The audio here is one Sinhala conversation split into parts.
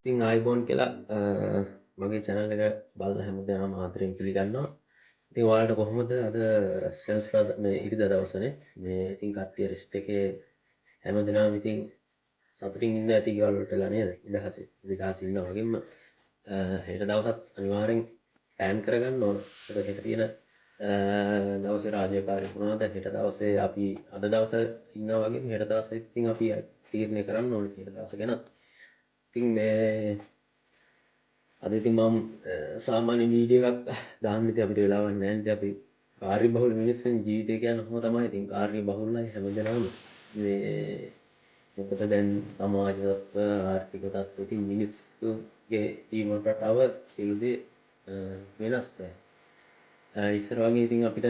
ඉතින් ආයිබෝන් කියලා මගේ channel එක බලන හැමදේම ආදරෙන් පිළිගන්නවා. ඉතින් ඔයාලට කොහොමද අද සෙනසුරාදා මේ ඉරිදා දවසනේ මේ ඉතින් කට්ටිය රෙස්ට් එකේ හැමදේම ඉතින් සතුටින් ඉන්න ඇති ගෙවල් වලටලා නේද? ඉඳහස ඉන්නවා වගේම හෙට දවසත් අනිවාර්යෙන් ප්ලෑන් කරගන්න ඕන. ඒක හෙට තියෙන දවසේ රාජකාරී මොනවද? හෙට දවසේ අපි අද දවසේ ඉන්නවා වගේම හෙට දවසේ ඉතින් අපි තීරණය කරන්න ඕනේ හෙට දවස ගැන. ඉතින් මේ අද ඉතින් මම සාමාන්‍ය වීඩියෝ එකක් දාන්න ඉතින් අපිට වෙලාවක් නැහැ. ඉතින් අපි කාර්ය බහුල මිනිස්සුන් ජීවිතය කියන්නේ කොහොම තමයි. ඉතින් කාර්ය බහුලයි හැමදේම මේ මොකද දැන් සමාජ තත්ත්ව ආර්ථික තත්ත්ව ඉතින් මිනිස්සුගේ ජීවන රටාව සියලු දේ වෙනස් දැන්. ඉස්සර වගේ ඉතින් අපිට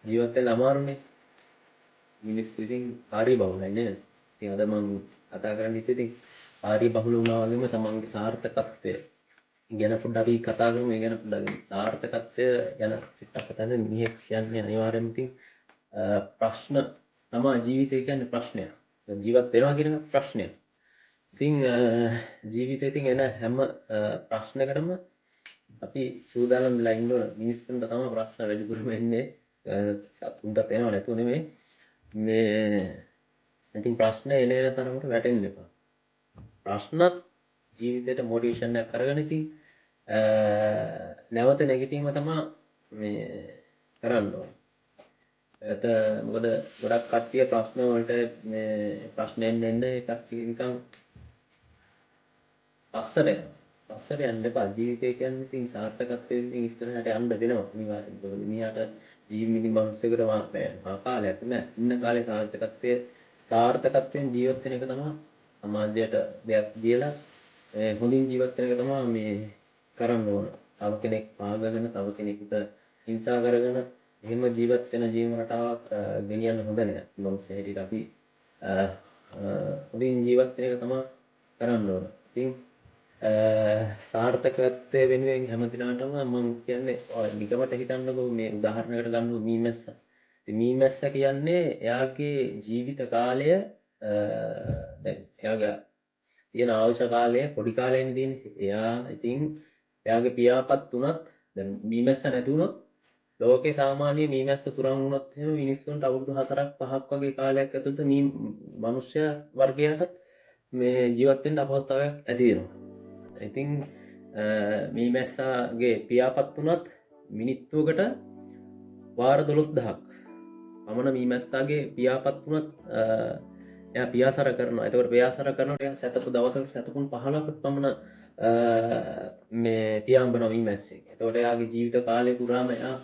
ජීවත් වෙන්න අමාරුනේ. මිනිස්සු ඉතින් කාර්ය බහුලයි නේද? ඉතින් අද මම කතා කරන්න ඉතින් කාර්ය බහුල වුණා වගේම තමන්ගේ සාර්ථකත්වය ගැන පොඩ්ඩක් අපි කතා කරමු. ඒ ගැන පොඩ්ඩක් සාර්ථකත්වය ගැන ටිකක් කතා කරමු. මිනිහෙක් කියන්නේ අනිවාර්යයෙන්ම ඉතින් ප්‍රශ්න තමයි ජීවිතය කියන්නේ ප්‍රශ්නයක්. ජීවත් වෙනවා කියන එක ප්‍රශ්නයක්. ඉතින් ජීවිතේ ඉතින් එන හැම ප්‍රශ්නයකටම අපි සූදානම් වෙලා ඉන්න ඕන. මිනිස්සුන්ට තමයි ප්‍රශ්න වැඩිපුරම එන්නේ. සතුන්ටත් එනවා නැතුව නෙමෙයි. මේ ඉතින් ප්‍රශ්න එන තරමට වැටෙන්න එපා. ප්‍රශ්නත් ජීවිතයට මොටිවේෂන් එකක් අරගෙන ඉතින් නැවත නැගිටීම තමයි මේ කරන්න ඕනේ. මොකද ගොඩක් කට්ටිය ප්‍රශ්න වලට මේ ප්‍රශ්නෙන් එන්නේ කට්ටිය නිකන් පස්සට යන්න එපා. ජීවිතය කියන්නේ ඉතින් සාර්ථකත්වයෙන් ඉස්සරහට යන්න දෙනවා අනිවාර්යෙන්. මොකද මිනිහාට ජීවිතේ මිනිස්සුකට කාලයක් නෑ. ඉන්න කාලේ සාර්ථකත්වයෙන් ජීවත් වෙන එක තමයි සමාජයට දෙයක් දීලා හොඳින් ජීවත් වෙන එක තමයි මේ කරන්න ඕන. තව කෙනෙක් පාගගෙන තව කෙනෙකුට හිංසා කරගෙන එහෙම ජීවත් වෙන ජීවන රටාවක් ගෙනියන්න හොඳ නෑ. මොකද හැටියට අපි හොඳින් ජීවත් වෙන එක තමයි කරන්න ඕන. ඉතින් සාර්ථකත්වය වෙනුවෙන් හැමදිනාටම මම කියන්නේ ඔය නිකමට හිතන්නකෝ මේ උදාහරණයකට ගන්නකො මීමැස්ස. ඉතින් මීමැස්ස කියන්නේ එයාගේ ජීවිත කාලය දැන් එයාගේ තියෙන අවශ්‍ය කාලය පොඩි කාලෙන්නේ තියෙන්නේ. එයා ඉතින් එයාගේ පියාපත් උනත් දැන් මීමැස්ස නැති වුණොත් ලෝකේ සාමාන්‍ය මීමැස්ස තුරන් වුණොත් එහෙම මිනිස්සුන්ට අවුරුදු 4ක් 5ක් වගේ කාලයක් ඇතුළත මේ මනුෂ්‍ය වර්ගයාට මේ ජීවත් වෙන්න අපහසුතාවයක් ඇති වෙනවා. ඉතින් මීමැස්සගේ පියාපත් වුණත් මිනිත්තුවකට වාර 12000ක් පමණ මීමැස්සගේ පියාපත් වුණත් එයා පියාසර කරනවා. එතකොට පියාසර කරනකොට එයා සතපු දවසකට සතපුන් 15කට පමණ මේ පියාඹනවා මීමැස්සෙක්. එතකොට එයාගේ ජීවිත කාලය පුරාම එයා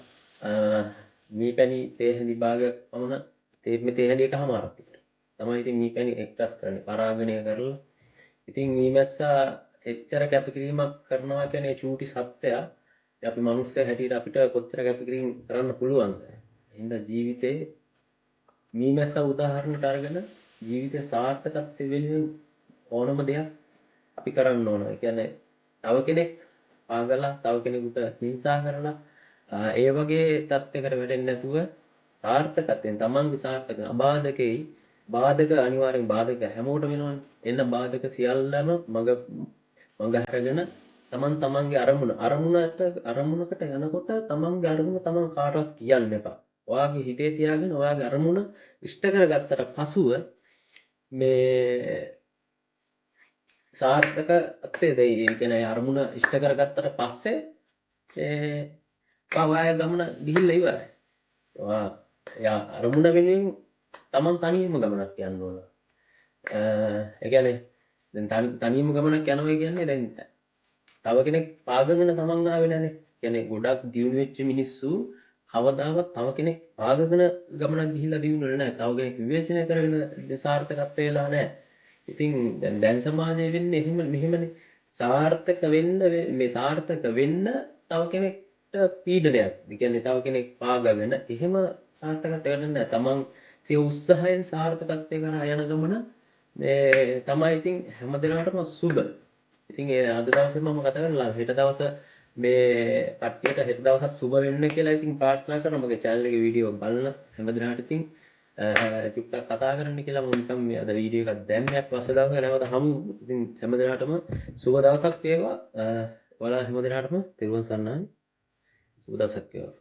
මීපැණි තේහැඳි භාගයක් පමණ තේහැඳි එකමාරක් විතර තමයි ඉතින් මීපැණි එක්ට්‍රස් කරන්නේ පරාගණය කරලා. ඉතින් මීමැස්සා එච්චර කැපකිරීමක් කරනවා කියන්නේ චූටි සත්‍යයක්. අපි මිනිස්සු හැටියට අපිට කොච්චර කැපකිරීම කරන්න පුළුවන්ද? එහෙනම් ජීවිතේ මීමැස්සා උදාහරණයක් අරගෙන ජීවිතේ සාර්ථකත්වය වෙනුවෙන් ඕනම දෙයක් අපි කරන්න ඕන. ඒ කියන්නේ තව කෙනෙක් පාගලා තව කෙනෙකුට හිංසා කරලා ඒ වගේ තත්යකට වැටෙන්නේ නැතුව සාර්ථකත්වයෙන් තමන්ගේ සාර්ථක අබාධකෙයි බාධක අනිවාර්යෙන් බාධක හැමෝටම වෙනවනේ. එන්න බාධක සියල්ලම මඟ හැරගෙන තමන්ගේ අරමුණකට යනකොට තමන්ගේ අරමුණ තමන් කාටවත් කියන්න එපා. ඔයාගේ හිතේ තියාගෙන ඔයාගේ අරමුණ ඉෂ්ට කරගත්තට පසුව මේ සාර්ථකත්වයේ ඒ කියන්නේ අරමුණ ඉෂ්ට කරගත්තට පස්සේ ඔයාගේ ගමන ගිහිල්ලා ඉවරයි. ඔයා අරමුණ වෙනුවෙන් තමන් තනියම ගමනක් යන්න ඕන. ඒ කියන්නේ දැන් තනියම ගමනක් යනවා කියන්නේ දැන් තව කෙනෙක් පාගගෙන තමන් ආවේ නැනේ. කියන්නේ ගොඩක් දියුණු වෙච්ච මිනිස්සු කවදාවත් තව කෙනෙක් පාගගෙන ගමනක් ගිහිල්ලා දියුණුනේ නැහැ. තව කෙනෙක් විවේචනය කරගෙන සාර්ථකත්වයට වෙලා නැහැ. ඉතින් දැන් සමාජයේ වෙන්නේ මෙහෙමනේ. සාර්ථක වෙන්න තව කෙනෙක්ට පීඩනයක්. ඒ කියන්නේ තව කෙනෙක් පාගගෙන එහෙම සාර්ථකත්වයට වෙන්නේ නැහැ. තමන් සිය උත්සාහයෙන් සාර්ථකත්වයට කරා යන ගමන මේ තමයි ඉතින් හැමදෙනාටම සුබ. ඉතින් ඒ අද දවසේ මම කතා කරලා හෙට දවස මේ කට්ටියට හෙට දවසක් සුබ වෙන්න කියලා ඉතින් ප්‍රාර්ථනා කරනවා. මගේ channel එකේ වීඩියෝ බලන හැමදෙනාට ඉතින් චුට්ටක් කතා කරන්න කියලා මම නිකන් මේ අද වීඩියෝ එකක් දැම්මයක් පස්සේ දවසක නැවත හමු. ඉතින් හැම දිනකටම සුබ දවසක් වේවා. ඔයාලා හැම දිනකටම තෙරුවන් සරණයි. සුබ දවසක් වේවා.